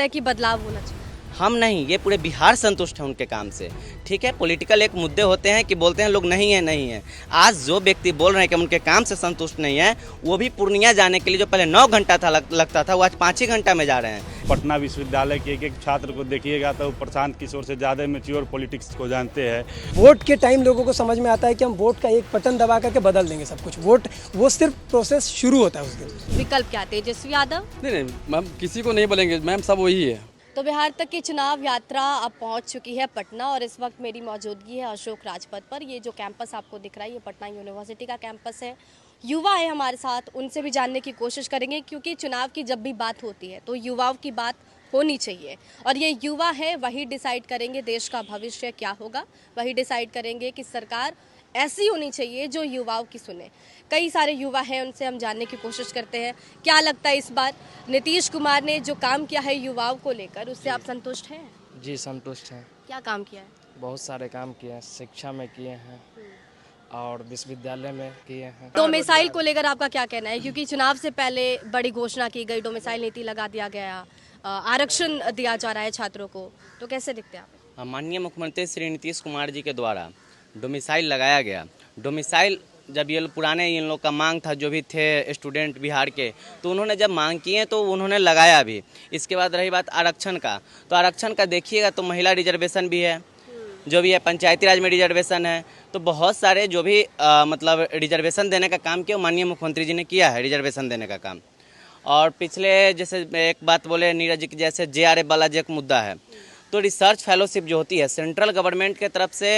लगता है कि बदलाव होना चाहिए? हम नहीं, ये पूरे बिहार संतुष्ट है उनके काम से। ठीक है, पॉलिटिकल एक मुद्दे होते हैं कि बोलते हैं लोग नहीं है नहीं है। आज जो व्यक्ति बोल रहे हैं कि हम उनके काम से संतुष्ट नहीं है, वो भी पूर्णिया जाने के लिए जो पहले 9 घंटा था लगता था, वो आज 5 ही घंटा में जा रहे हैं। पटना विश्वविद्यालय के एक छात्र को देखिएगा तो प्रशांत किशोर से ज़्यादा मैच्योर पॉलिटिक्स को जानते हैं। वोट के टाइम लोगों को समझ में आता है कि हम वोट का एक बटन दबा करके बदल देंगे सब कुछ। वोट वो सिर्फ प्रोसेस शुरू होता है उस दिन। विकल्प क्या? तेजस्वी यादव? नहीं मैम, किसी को नहीं बोलेंगे मैम, सब वही है। तो बिहार तक की चुनाव यात्रा अब पहुंच चुकी है पटना और इस वक्त मेरी मौजूदगी है अशोक राजपथ पर। ये जो कैंपस आपको दिख रहा है ये पटना यूनिवर्सिटी का कैंपस है। युवा है हमारे साथ, उनसे भी जानने की कोशिश करेंगे क्योंकि चुनाव की जब भी बात होती है तो युवाओं की बात होनी चाहिए और ये युवा है, वही डिसाइड करेंगे देश का भविष्य क्या होगा, वही डिसाइड करेंगे कि सरकार ऐसी होनी चाहिए जो युवाओं की सुने। कई सारे युवा हैं, उनसे हम जानने की कोशिश करते हैं क्या लगता है इस बार नीतीश कुमार ने जो काम किया है युवाओं को लेकर, उससे आप संतुष्ट हैं? जी संतुष्ट हैं। क्या काम किया है? बहुत सारे काम किए हैं, शिक्षा में किए हैं और विश्वविद्यालय में किए हैं। डोमिसाइल को लेकर आपका क्या कहना है? क्योंकि चुनाव से पहले बड़ी घोषणा की गई, डोमिसाइल नीति लगा दिया गया, आरक्षण दिया जा रहा है छात्रों को, तो कैसे दिखते हैं आप? माननीय मुख्यमंत्री श्री नीतीश कुमार जी के द्वारा डोमिसाइल लगाया गया। डोमिसाइल जब ये पुराने इन लोग का मांग था, जो भी थे स्टूडेंट बिहार के, तो उन्होंने जब मांग किए तो उन्होंने लगाया भी। इसके बाद रही बात आरक्षण का, तो आरक्षण का देखिएगा तो महिला रिजर्वेशन भी है, जो भी है पंचायती राज में रिजर्वेशन है, तो बहुत सारे जो भी मतलब रिजर्वेशन देने का काम किया माननीय मुख्यमंत्री जी ने किया है, रिजर्वेशन देने का काम। और पिछले जैसे एक बात बोले नीरज जी की, जैसे JRF वाला जो एक मुद्दा है, तो रिसर्च फेलोशिप जो होती है सेंट्रल गवर्नमेंट के तरफ से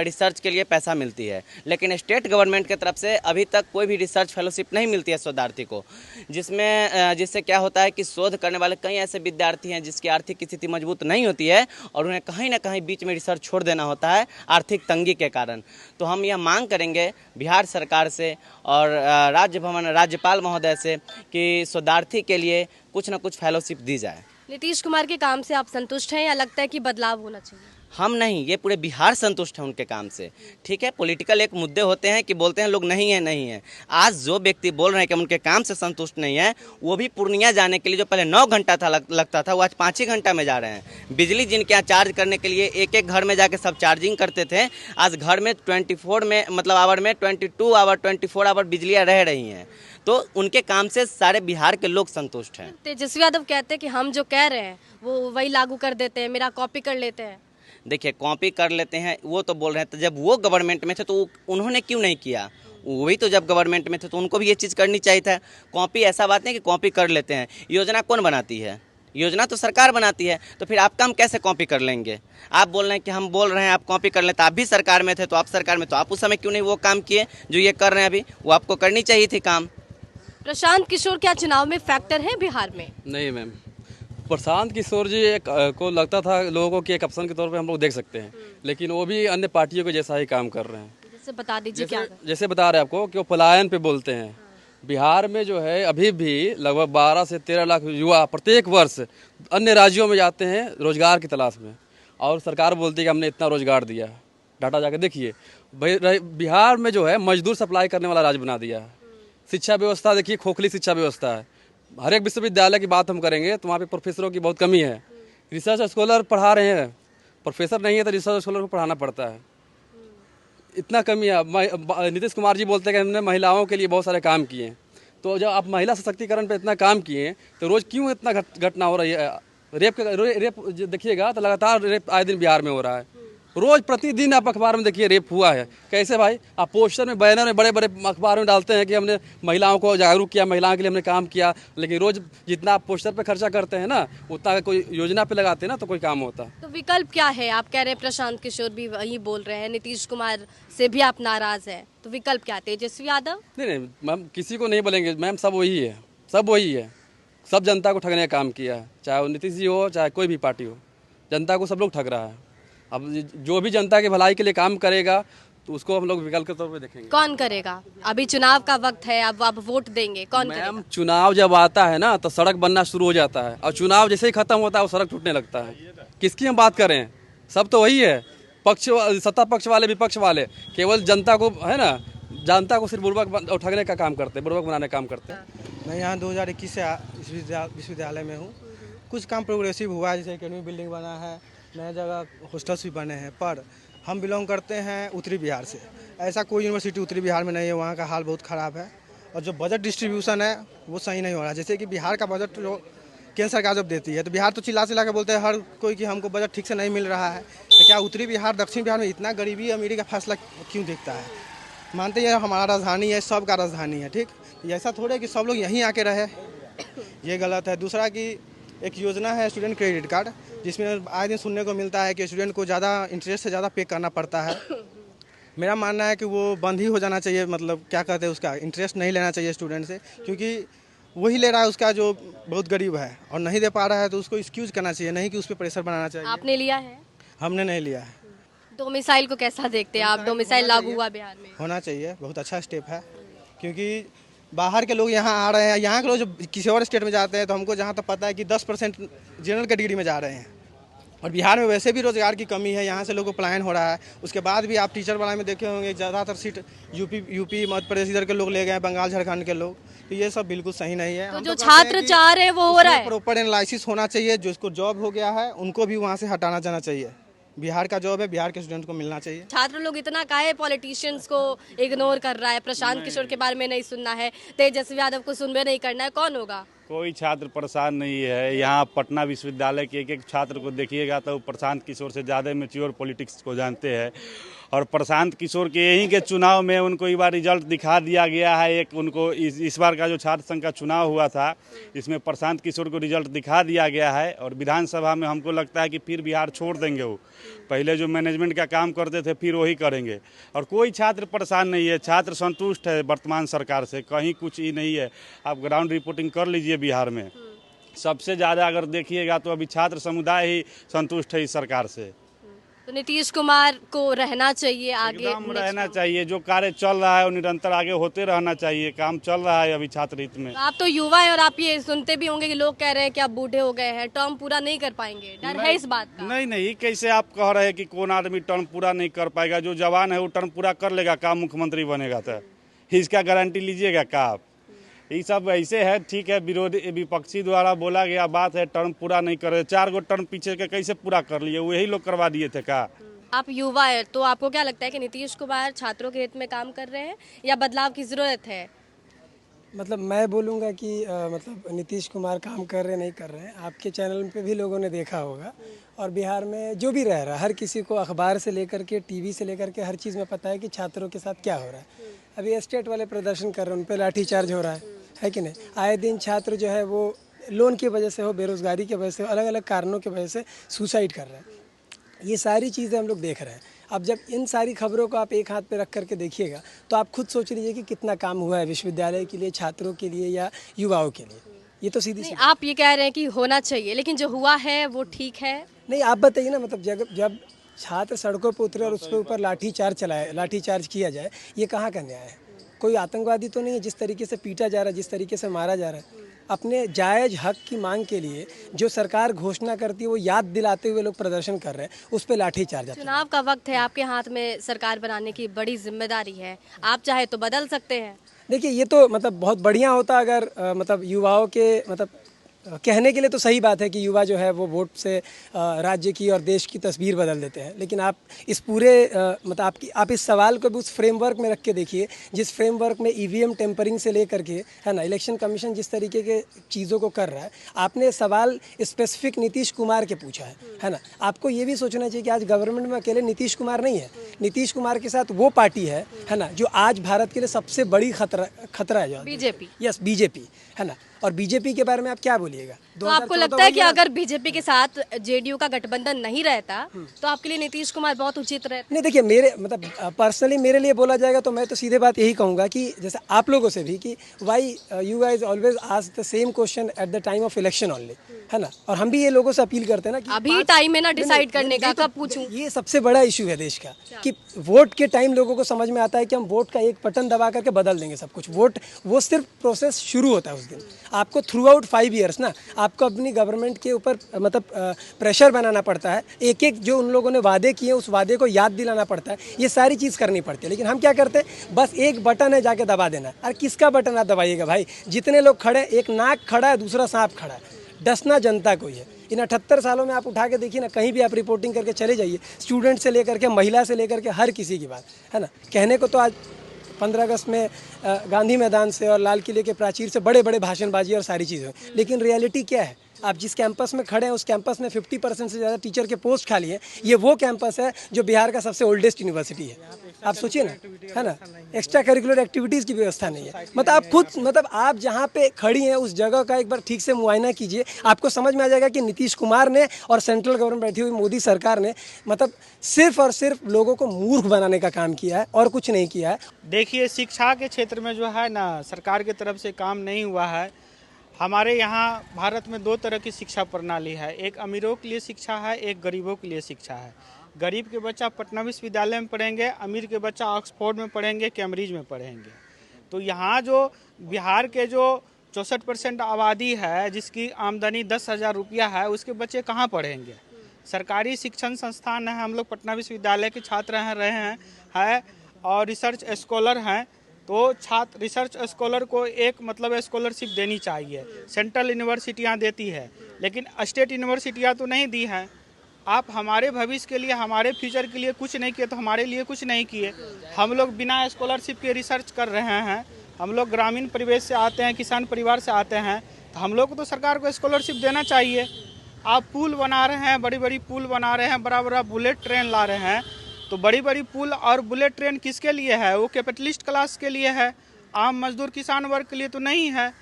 रिसर्च के लिए पैसा मिलती है, लेकिन स्टेट गवर्नमेंट के तरफ से अभी तक कोई भी रिसर्च फेलोशिप नहीं मिलती है शोधार्थी को, जिससे क्या होता है कि शोध करने वाले कई ऐसे विद्यार्थी हैं जिसकी आर्थिक स्थिति मजबूत नहीं होती है और उन्हें कहीं ना कहीं बीच में रिसर्च छोड़ देना होता है आर्थिक तंगी के कारण। तो हम यह मांग करेंगे बिहार सरकार से और राज्यपाल महोदय से कि शोधार्थी के लिए कुछ न कुछ फेलोशिप दी जाए। नीतीश कुमार के काम से आप संतुष्ट हैं या लगता है कि बदलाव होना चाहिए? हम नहीं, ये पूरे बिहार संतुष्ट है उनके काम से। ठीक है, पॉलिटिकल एक मुद्दे होते हैं कि बोलते हैं लोग नहीं है नहीं है। आज जो व्यक्ति बोल रहे हैं कि हम उनके काम से संतुष्ट नहीं है, वो भी पूर्णिया जाने के लिए जो पहले 9 घंटा था लगता था, वो आज 5 ही घंटा में जा रहे हैं। बिजली जिनके यहाँ चार्ज करने के लिए एक एक घर में जाके सब चार्जिंग करते थे, आज घर में 24 में मतलब आवर में 22 आवर 24 आवर बिजलियाँ रह रही हैं। तो उनके काम से सारे बिहार के लोग संतुष्ट हैं। तेजस्वी यादव कहते हैं कि हम जो कह रहे हैं वो वही लागू कर देते हैं, मेरा कॉपी कर लेते हैं। देखिए, कॉपी कर लेते हैं वो तो बोल रहे हैं, तो जब वो गवर्नमेंट में थे तो उन्होंने क्यों नहीं किया? वही तो जब गवर्नमेंट में थे तो उनको भी ये चीज़ करनी चाहिए था। कॉपी ऐसा बात नहीं कि कॉपी कर लेते हैं। योजना कौन बनाती है? योजना तो सरकार बनाती है, तो फिर आप काम कैसे कॉपी कर लेंगे? आप बोल रहे हैं कि हम बोल रहे हैं आप कॉपी कर लेते, आप भी सरकार में थे तो आप सरकार में, तो आप उस समय क्यों नहीं वो काम किए जो ये कर रहे हैं अभी? वो आपको करनी चाहिए थी काम। प्रशांत किशोर क्या चुनाव में फैक्टर है बिहार में? नहीं मैम, प्रशांत किशोर जी को लगता था लोगों को कि एक ऑप्शन के तौर पे हम लोग देख सकते हैं, लेकिन वो भी अन्य पार्टियों के जैसा ही काम कर रहे हैं। जैसे बता दीजिए क्या? जैसे बता रहे हैं आपको कि वो पलायन पे बोलते हैं। बिहार में जो है अभी भी लगभग 12 से 13 लाख युवा प्रत्येक वर्ष अन्य राज्यों में जाते हैं रोजगार की तलाश में, और सरकार बोलती है कि हमने इतना रोजगार दिया। डाटा जाके देखिए, बिहार में जो है मजदूर सप्लाई करने वाला राज्य बना दिया है। शिक्षा व्यवस्था देखिए, खोखली शिक्षा व्यवस्था है। हर एक विश्वविद्यालय की बात हम करेंगे तो वहाँ पे प्रोफेसरों की बहुत कमी है। रिसर्च स्कॉलर पढ़ा रहे हैं, प्रोफेसर नहीं है तो रिसर्च स्कॉलर को पढ़ाना पड़ता है, इतना कमी है। नीतीश कुमार जी बोलते हैं कि हमने महिलाओं के लिए बहुत सारे काम किए हैं, तो जब आप महिला सशक्तिकरण पे इतना काम किए तो रोज़ क्यों इतना घटना हो रही है? रेप देखिएगा तो लगातार रेप आए दिन बिहार में हो रहा है। रोज प्रतिदिन आप अखबार में देखिए रेप हुआ है। कैसे भाई? आप पोस्टर में, बैनर में, बड़े बड़े अखबार में डालते हैं कि हमने महिलाओं को जागरूक किया, महिलाओं के लिए हमने काम किया, लेकिन रोज जितना आप पोस्टर पे खर्चा करते हैं ना, उतना कोई योजना पे लगाते हैं ना तो कोई काम होता। तो विकल्प क्या है? आप कह रहे हैं प्रशांत किशोर भी वही बोल रहे हैं, नीतीश कुमार से भी आप नाराज है, तो विकल्प क्या? तेजस्वी यादव? नहीं मैम, किसी को नहीं बोलेंगे मैम, सब वही है, सब वही है। सब जनता को ठगने का काम किया है, चाहे वो नीतीश जी हो चाहे कोई भी पार्टी हो, जनता को सब लोग ठग रहा है। अब जो भी जनता की भलाई के लिए काम करेगा तो उसको हम लोग विकल्प के तौर पे देखेंगे। कौन करेगा? अभी चुनाव का वक्त है, अब आप वोट देंगे, कौन करेगा? मैम, चुनाव जब आता है ना तो सड़क बनना शुरू हो जाता है, और चुनाव जैसे ही खत्म होता है वो सड़क टूटने लगता है। किसकी हम बात करें? सब तो वही है, पक्ष, सत्ता पक्ष वाले विपक्ष वाले, केवल जनता को है ना, जनता को सिर्फ बुर्बक ठगने का काम करते हैं, बुर्बक बनाने का काम करते हैं। मैं यहाँ 2021 से विश्वविद्यालय में हूँ कुछ काम प्रोग्रेसिव हुआ है, जैसे एकेडमी बिल्डिंग बना है, नया जगह हॉस्टल्स भी बने हैं। पर हम बिलोंग करते हैं उत्तरी बिहार से, ऐसा कोई यूनिवर्सिटी उत्तरी बिहार में नहीं है, वहाँ का हाल बहुत ख़राब है। और जो बजट डिस्ट्रीब्यूशन है वो सही नहीं हो रहा है। जैसे कि बिहार का बजट जो केंद्र सरकार जब देती है तो बिहार तो चिल्ला के बोलते हैं हर कोई कि हमको बजट ठीक से नहीं मिल रहा है। तो क्या उत्तरी बिहार दक्षिण बिहार में इतना गरीबी अमीरी का फैसला क्यों दिखता है? मानते हैं हमारा राजधानी है, सबका राजधानी है, ठीक, ऐसा थोड़ा है कि सब लोग यहीं आके रहे, ये गलत है। दूसरा कि एक योजना है स्टूडेंट क्रेडिट कार्ड, जिसमें आए दिन सुनने को मिलता है कि स्टूडेंट को ज़्यादा इंटरेस्ट से ज़्यादा पे करना पड़ता है। मेरा मानना है कि वो बंद ही हो जाना चाहिए, मतलब क्या कहते हैं उसका इंटरेस्ट नहीं लेना चाहिए स्टूडेंट से, क्योंकि वही ले रहा है उसका जो बहुत गरीब है और नहीं दे पा रहा है, तो उसको एक्सक्यूज करना चाहिए, नहीं कि उस पर प्रेशर बनाना चाहिए। आपने लिया है? हमने नहीं लिया है। डोमिसाइल को कैसा देखते हैं आप? डोमिसाइल लागू हुआ बिहार में, होना चाहिए, बहुत अच्छा स्टेप है, क्योंकि बाहर के लोग यहाँ आ रहे हैं, यहाँ के लोग जब किसी और स्टेट में जाते हैं तो हमको जहाँ तक पता है कि 10% जनरल कैटेगरी में जा रहे हैं। और बिहार में वैसे भी रोजगार की कमी है, यहाँ से लोगों को पलायन हो रहा है। उसके बाद भी आप टीचर वाला में देखे होंगे ज़्यादातर सीट यूपी मध्य प्रदेश इधर के लोग ले गए, बंगाल झारखंड के लोग, तो ये सब बिल्कुल सही नहीं है। तो जो छात्र चाह रहे हैं वो हो रहा है। प्रॉपर एनालिसिस होना चाहिए, जो इसको जॉब हो गया है उनको भी वहाँ से हटाना जाना चाहिए। बिहार का जॉब है, बिहार के स्टूडेंट को मिलना चाहिए। छात्र लोग इतना काहे पॉलिटिशियंस को इग्नोर कर रहा है? प्रशांत किशोर के बारे में नहीं सुनना है, तेजस्वी यादव को सुनवे नहीं करना है, कौन होगा? कोई छात्र परेशान नहीं है। यहाँ पटना विश्वविद्यालय के एक छात्र को देखिएगा तो प्रशांत किशोर से ज़्यादा मैच्योर पॉलिटिक्स को जानते हैं। और प्रशांत किशोर के यहीं के चुनाव में उनको एक बार रिजल्ट दिखा दिया गया है। एक उनको इस बार का जो छात्र संघ का चुनाव हुआ था, इसमें प्रशांत किशोर को रिजल्ट दिखा दिया गया है। और विधानसभा में हमको लगता है कि फिर बिहार छोड़ देंगे वो, पहले जो मैनेजमेंट का काम करते थे फिर वही करेंगे। और कोई छात्र परेशान नहीं है, छात्र संतुष्ट है वर्तमान सरकार से, कहीं कुछ ही नहीं है। आप ग्राउंड रिपोर्टिंग कर लीजिए, बिहार में सबसे ज़्यादा अगर देखिएगा तो अभी छात्र समुदाय ही संतुष्ट है इस सरकार से। तो नीतीश कुमार को रहना चाहिए आगे, एकदम रहना चाहिए। जो कार्य चल रहा है वो निरंतर आगे होते रहना चाहिए, काम चल रहा है अभी छात्र हित में। तो आप तो युवा हैं और आप ये सुनते भी होंगे कि लोग कह रहे हैं कि आप बूढ़े हो गए हैं, टर्म पूरा नहीं कर पाएंगे, डर है इस बात का? नहीं, कैसे आप कह रहे हैं कि कौन आदमी टर्म पूरा नहीं कर पाएगा? जो जवान है वो टर्म पूरा कर लेगा, काम मुख्यमंत्री बनेगा तो इसका गारंटी लीजिएगा का आप? ये सब ऐसे है, ठीक है, विपक्षी द्वारा बोला गया बात है, टर्म पूरा नहीं करे। 4 गो टर्म पीछे के कैसे पूरा कर लिए? वही लोग करवा दिए थे का? आप युवा है तो आपको क्या लगता है कि नीतीश कुमार छात्रों के हित में काम कर रहे हैं या बदलाव की जरूरत है? मतलब मैं बोलूँगा कि मतलब नीतीश कुमार काम कर रहे नहीं कर रहे हैं, आपके चैनल पे भी लोगों ने देखा होगा। और बिहार में जो भी रह रहा है, हर किसी को अखबार से लेकर के टीवी से लेकर के हर चीज़ में पता है कि छात्रों के साथ क्या हो रहा है। अभी स्टेट वाले प्रदर्शन कर रहे हैं, उन पर लाठीचार्ज हो रहा है कि नहीं? आए दिन छात्र जो है वो लोन की वजह से हो, बेरोजगारी की वजह से, अलग अलग कारणों की वजह से सुसाइड कर रहे हैं। ये सारी चीज़ें हम लोग देख रहे हैं। अब जब इन सारी खबरों को आप एक हाथ पे रख करके देखिएगा तो आप खुद सोच लीजिए कि कितना काम हुआ है विश्वविद्यालय के लिए, छात्रों के लिए या युवाओं के लिए। ये तो सीधी सी आप ये कह रहे हैं कि होना चाहिए, लेकिन जो हुआ है वो ठीक है? नहीं, आप बताइए ना, मतलब जब छात्र सड़कों पर उतरे और उसके ऊपर लाठीचार्ज किया जाए, ये कहाँ का न्याय है? कोई आतंकवादी तो नहीं है। जिस तरीके से पीटा जा रहा है, जिस तरीके से मारा जा रहा है, अपने जायज़ हक की मांग के लिए जो सरकार घोषणा करती है वो याद दिलाते हुए लोग प्रदर्शन कर रहे हैं, उस पर लाठीचार्ज। चुनाव का वक्त है, आपके हाथ में सरकार बनाने की बड़ी जिम्मेदारी है, आप चाहे तो बदल सकते हैं। देखिए, ये तो मतलब बहुत बढ़िया होता अगर मतलब युवाओं के मतलब कहने के लिए तो सही बात है कि युवा जो है वो वोट से राज्य की और देश की तस्वीर बदल देते हैं। लेकिन आप इस पूरे मतलब आप इस सवाल को भी उस फ्रेमवर्क में रख के देखिए जिस फ्रेमवर्क में ईवीएम टेम्परिंग से लेकर के, है ना, इलेक्शन कमीशन जिस तरीके के चीज़ों को कर रहा है। आपने सवाल स्पेसिफिक नीतीश कुमार के पूछा है ना। आपको ये भी सोचना चाहिए कि आज गवर्नमेंट में अकेले नीतीश कुमार नहीं है। नीतीश कुमार के साथ वो पार्टी है ना, जो आज भारत के लिए सबसे बड़ी खतरा है, जो बीजेपी। यस, बीजेपी, है ना। और बीजेपी के बारे में आप क्या बोलिएगा? तो आपको लगता है कि अगर बीजेपी के साथ जेडीयू का गठबंधन नहीं रहता तो आपके लिए नीतीश कुमार बहुत उचित रहता? नहीं, देखिए, मेरे मतलब पर्सनली मेरे लिए बोला जाएगा तो मैं तो सीधे बात यही कहूँगा कि जैसे आप लोगों से भी कि why you guys always ask the same question at the time of election only, है ना। और हम भी ये लोगों से अपील करते हैं ना कि अभी टाइम है ना डिसाइड करने का, कब पूछूं? ये सबसे बड़ा इशू है देश का कि वोट के टाइम लोगों को समझ में आता है कि हम वोट का एक बटन दबा करके बदल देंगे सब कुछ। वोट वो सिर्फ प्रोसेस शुरू होता है उस दिन। आपको थ्रू आउट 5 ईयर्स ना आपको अपनी गवर्नमेंट के ऊपर मतलब प्रेशर बनाना पड़ता है। एक एक जो उन लोगों ने वादे किए उस वादे को याद दिलाना पड़ता है। ये सारी चीज़ करनी पड़ती है। लेकिन हम क्या करते हैं, बस एक बटन है, जाके दबा देना। अरे किसका बटन आप दबाइएगा भाई? जितने लोग खड़े, एक नाक खड़ा है, दूसरा सांप खड़ा है। डसना जनता को ही है। इन 78 सालों में आप उठा के देखिए ना, कहीं भी आप रिपोर्टिंग करके चले जाइए, स्टूडेंट से लेकर के महिला से लेकर के हर किसी की बात है ना। कहने को तो आज 15 अगस्त में गांधी मैदान से और लाल किले के प्राचीर से बड़े बड़े भाषणबाजी और सारी चीज़ें, लेकिन रियलिटी क्या है? आप जिस कैंपस में खड़े हैं उस कैंपस में 50% से ज़्यादा टीचर के पोस्ट खाली हैं। ये वो कैंपस है जो बिहार का सबसे ओल्डेस्ट यूनिवर्सिटी है। आप सोचिए ना, है ना, एक्स्ट्रा करिकुलर एक्टिविटीज़ की व्यवस्था नहीं है। मतलब आप खुद, मतलब आप जहाँ पे खड़ी हैं उस जगह का एक बार ठीक से मुआयना कीजिए, आपको समझ में आ जाएगा कि नीतीश कुमार ने और सेंट्रल गवर्नमेंट बैठी हुई मोदी सरकार ने मतलब सिर्फ और सिर्फ लोगों को मूर्ख बनाने का काम किया है और कुछ नहीं किया है। देखिए, शिक्षा के क्षेत्र में जो है ना, सरकार की तरफ से काम नहीं हुआ है। हमारे यहाँ भारत में दो तरह की शिक्षा प्रणाली है, एक अमीरों के लिए शिक्षा है, एक गरीबों के लिए शिक्षा है। गरीब के बच्चा पटना विश्वविद्यालय में पढ़ेंगे, अमीर के बच्चा ऑक्सफोर्ड में पढ़ेंगे, कैम्ब्रिज में पढ़ेंगे। तो यहाँ जो बिहार के जो 64% आबादी है जिसकी आमदनी 10,000 रुपया है, उसके बच्चे कहाँ पढ़ेंगे? सरकारी शिक्षण संस्थान है, हम लोग पटना विश्वविद्यालय के छात्र रहे हैं और रिसर्च स्कॉलर हैं। तो छात्र रिसर्च स्कॉलर को एक मतलब स्कॉलरशिप देनी चाहिए। सेंट्रल यूनिवर्सिटियां देती है, लेकिन स्टेट यूनिवर्सिटियां तो नहीं दी हैं। आप हमारे भविष्य के लिए, हमारे फ्यूचर के लिए कुछ नहीं किए तो हमारे लिए कुछ नहीं किए। हम लोग बिना स्कॉलरशिप के रिसर्च कर रहे हैं। हम लोग ग्रामीण परिवेश से आते हैं, किसान परिवार से आते हैं, तो हम लोग को तो सरकार को स्कॉलरशिप देना चाहिए। आप पुल बना रहे हैं, बड़ी बड़ी पुल बना रहे हैं, बड़ा बड़ा बुलेट ट्रेन ला रहे हैं, तो बड़ी बड़ी पुल और बुलेट ट्रेन किसके लिए है? वो कैपिटलिस्ट क्लास के लिए है, आम मजदूर किसान वर्ग के लिए तो नहीं है।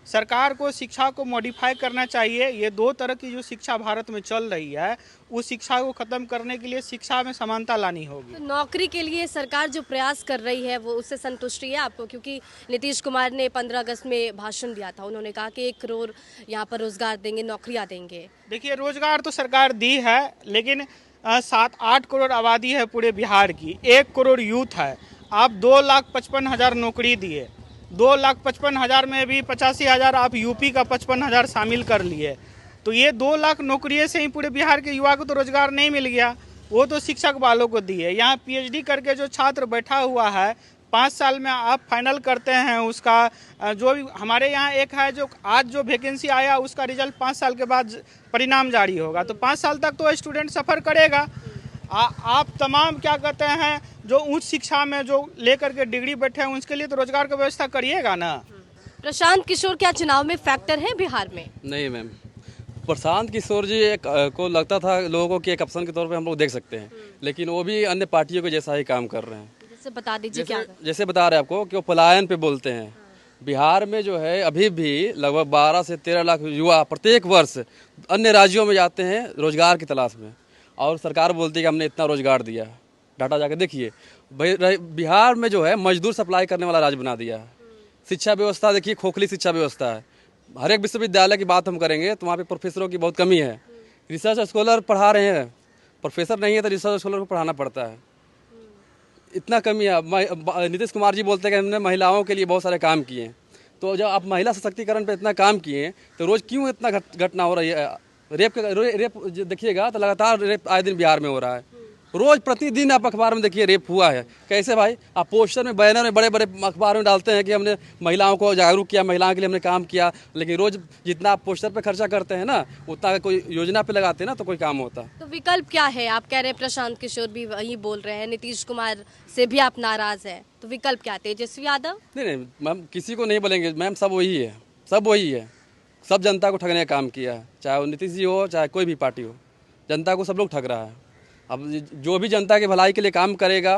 सरकार को शिक्षा को मॉडिफाई करना चाहिए। ये दो तरह की जो शिक्षा भारत में चल रही है, उस शिक्षा को ख़त्म करने के लिए शिक्षा में समानता लानी होगी। तो नौकरी के लिए सरकार जो प्रयास कर रही है वो उससे संतुष्टि है आपको? क्योंकि नीतीश कुमार ने 15 अगस्त में भाषण दिया था, उन्होंने कहा कि 1 करोड़ यहाँ पर रोजगार देंगे, नौकरियाँ देंगे। देखिए, रोजगार तो सरकार दी है, लेकिन 7-8 करोड़ आबादी है पूरे बिहार की, 1 करोड़ यूथ है। आप 2,55,000 नौकरी दिए, 2,55,000 में भी 85,000 आप यूपी का 55,000 शामिल कर लिए, तो ये 2 लाख नौकरी से ही पूरे बिहार के युवा को तो रोजगार नहीं मिल गया। वो तो शिक्षक वालों को दिए। यहाँ पीएचडी करके जो छात्र बैठा हुआ है, 5 साल में आप फाइनल करते हैं उसका, जो भी हमारे यहाँ एक है जो आज जो वैकेंसी आया उसका रिजल्ट 5 साल के बाद परिणाम जारी होगा, तो 5 साल तक तो स्टूडेंट सफ़र करेगा। आप तमाम क्या कहते हैं जो उच्च शिक्षा में जो लेकर के डिग्री बैठे हैं उसके लिए तो रोजगार की व्यवस्था करिएगा ना। प्रशांत किशोर क्या चुनाव में फैक्टर है बिहार में? नहीं मैम, प्रशांत किशोर जी को लगता था लोगों को कि एक ऑप्शन के तौर पे हम लोग देख सकते हैं, लेकिन वो भी अन्य पार्टियों के जैसा ही काम कर रहे हैं। जैसे बता दीजिए क्या? जैसे बता रहे हैं आपको कि वो पलायन पे बोलते हैं। बिहार में जो है अभी भी लगभग 12 से 13 लाख युवा प्रत्येक वर्ष अन्य राज्यों में जाते हैं रोजगार की तलाश में, और सरकार बोलती है कि हमने इतना रोजगार दिया। डाटा जाके देखिए, बिहार में जो है मजदूर सप्लाई करने वाला राज्य बना दिया है। शिक्षा व्यवस्था देखिए, खोखली शिक्षा व्यवस्था है। हर एक विश्वविद्यालय की बात हम करेंगे तो वहाँ पे प्रोफेसरों की बहुत कमी है। रिसर्च स्कॉलर पढ़ा रहे हैं, प्रोफेसर नहीं है तो रिसर्च स्कॉलर को पढ़ाना पड़ता है, इतना कमी है। नीतीश कुमार जी बोलते हैं कि हमने महिलाओं के लिए बहुत सारे काम किए हैं, तो जब आप महिला सशक्तिकरण पे इतना काम किए तो रोज़ क्यों इतना घटना हो रही है? रेप देखिएगा तो लगातार रेप आए दिन बिहार में हो रहा है। रोज प्रतिदिन आप अखबार में देखिए रेप हुआ है। कैसे भाई? आप पोस्टर में, बैनर में, बड़े बड़े अखबार में डालते हैं कि हमने महिलाओं को जागरूक किया, महिलाओं के लिए हमने काम किया, लेकिन रोज जितना आप पोस्टर पे खर्चा करते हैं ना, उतना कोई योजना पे लगाते हैं ना तो कोई काम होता। तो विकल्प क्या है? आप कह रहे हैं प्रशांत किशोर भी वही बोल रहे हैं, नीतीश कुमार से भी आप नाराज है, तो विकल्प क्या? तेजस्वी यादव? नहीं मैम, किसी को नहीं बोलेंगे मैम, सब वही है, सब वही है। सब जनता को ठगने का काम किया है, चाहे वो नीतीश जी हो चाहे कोई भी पार्टी हो, जनता को सब लोग ठग रहा है। अब जो भी जनता की भलाई के लिए काम करेगा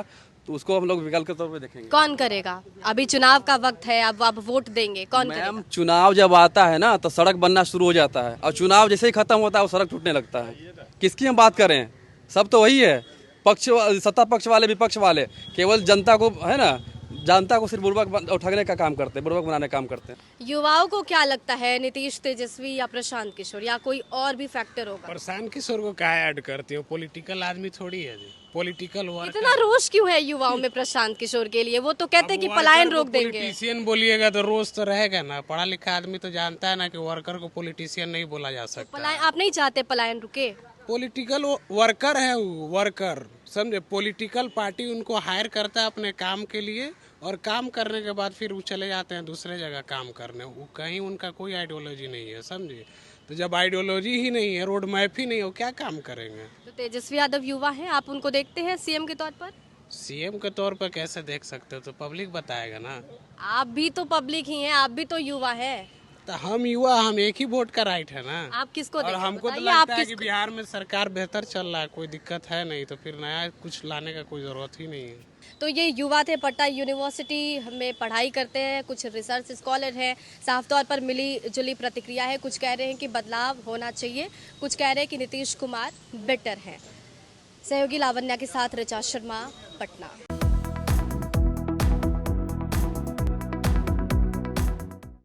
तो उसको हम लोग विकल्प के तौर पे देखेंगे। कौन करेगा? अभी चुनाव का वक्त है, अब आप वोट देंगे, कौन करेगा? मैम, चुनाव जब आता है ना तो सड़क बनना शुरू हो जाता है, और चुनाव जैसे ही खत्म होता है वो सड़क टूटने लगता है। किसकी हम बात करें? सब तो वही है, पक्ष, सत्ता पक्ष वाले, विपक्ष वाले, केवल जनता को है ना, जनता को सिर्फ बुर्बक उठाने का काम करते हैं, बुर्बक बनाने का काम करते हैं। युवाओं को क्या लगता है, नीतीश, तेजस्वी या प्रशांत किशोर, या कोई और भी फैक्टर होगा? प्रशांत किशोर को क्या ऐड करते हो? पॉलिटिकल आदमी थोड़ी है जी, पॉलिटिकल वर्क। इतना रोष क्यों है युवाओं में प्रशांत किशोर के लिए? वो तो कहते हैं कि पलायन रोक देंगे। पॉलिटिशियन बोलिएगा तो रोज तो रहेगा ना। पढ़ा लिखा आदमी तो जानता है ना कि वर्कर को पॉलिटिशियन नहीं बोला जा सकता। पलायन आप नहीं चाहते पलायन रुके? पॉलिटिकल वर्कर है वो, वर्कर समझे। पॉलिटिकल पार्टी उनको हायर करता है अपने काम के लिए, और काम करने के बाद फिर वो चले जाते हैं दूसरे जगह काम करने। वो कहीं उनका कोई आइडियोलॉजी नहीं है, समझे। तो जब आइडियोलॉजी ही नहीं है, रोड मैप ही नहीं हो, क्या काम करेंगे? तो तेजस्वी यादव युवा हैं, आप उनको देखते हैं सीएम के तौर पर? सीएम के तौर पर कैसे देख सकते हो, तो पब्लिक बताएगा ना। आप भी तो पब्लिक ही हैं, आप भी तो युवा हैं। तो हम युवा, हम एक ही वोट का राइट है ना। आप किसको और देखते हैं? हमको तो बताइए, लगता आप है कि बिहार में सरकार बेहतर चल रहा है, कोई दिक्कत है नहीं, तो फिर नया कुछ लाने का कोई ज़रूरत ही नहीं है। तो ये युवा थे, पटना यूनिवर्सिटी में पढ़ाई करते हैं, कुछ रिसर्च स्कॉलर हैं। साफ तौर पर मिली जुली प्रतिक्रिया है। कुछ कह रहे हैं कि बदलाव होना चाहिए, कुछ कह रहे हैं कि नीतीश कुमार बेटर हैं। सहयोगी लावण्या के साथ ऋचा शर्मा, पटना।